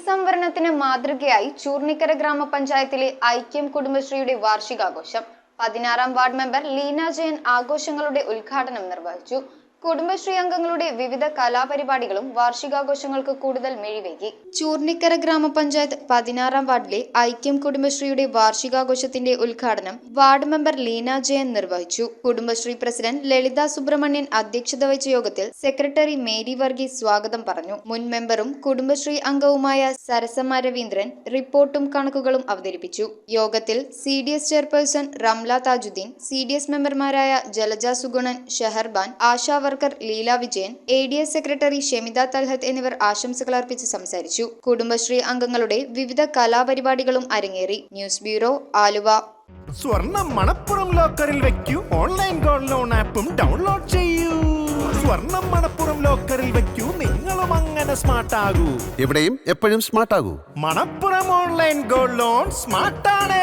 സംവരണത്തിന് മാതൃകയായി ചൂർണിക്കര ഗ്രാമപഞ്ചായത്തിലെ ഐക്യം കുടുംബശ്രീയുടെ വാർഷികാഘോഷം. 16ാം വാർഡ് മെമ്പർ ലീന ജയൻ ആഘോഷങ്ങളുടെ ഉദ്ഘാടനം നിർവഹിച്ചു. കുടുംബശ്രീ അംഗങ്ങളുടെ വിവിധ കലാപരിപാടികളും വാർഷികാഘോഷങ്ങൾക്ക് കൂടുതൽ മെഴിവേകി. ചൂർണിക്കര ഗ്രാമപഞ്ചായത്ത് 16ാം വാർഡിലെ ഐക്യം കുടുംബശ്രീയുടെ വാർഷികാഘോഷത്തിന്റെ ഉദ്ഘാടനം വാർഡ് മെമ്പർ ലീന ജയൻ നിർവഹിച്ചു. കുടുംബശ്രീ പ്രസിഡന്റ് ലളിത സുബ്രഹ്മണ്യൻ അധ്യക്ഷത വഹിച്ച യോഗത്തിൽ സെക്രട്ടറി മേരി വർഗീസ് സ്വാഗതം പറഞ്ഞു. മുൻ മെമ്പറും കുടുംബശ്രീ അംഗവുമായ സരസമ്മ രവീന്ദ്രൻ റിപ്പോർട്ടും കണക്കുകളും അവതരിപ്പിച്ചു. യോഗത്തിൽ CDS chairperson Ramla Thajudheen, CDS മെമ്പർമാരായ Jalaja Sugunan, Sheharban, ASHA worker Leela Vijayan, ADS secretary Shemitha Thalhath എന്നിവർ ആശംസകൾ അർപ്പിച്ച് സംസാരിച്ചു. കുടുംബശ്രീ അംഗങ്ങളുടെ വിവിധ കലാപരിപാടികളും അരങ്ങേറി. News bureau, Aluva. സ്വർണം മണപ്പുറം ലോക്കറിൽ വെക്കൂ. ഓൺലൈൻ ഗോൾഡ് ലോൺ ആപ്പും ഡൗൺലോഡ് ചെയ്യൂ. സ്വർണം മണപ്പുറം ലോക്കറിൽ വെക്കൂ. നിങ്ങളും അങ്ങനെ സ്മാർട്ട് ആകൂ. എവിടെയും എപ്പോഴും സ്മാർട്ട് ആകൂ. Manappuram online gold loan smart ആണ്.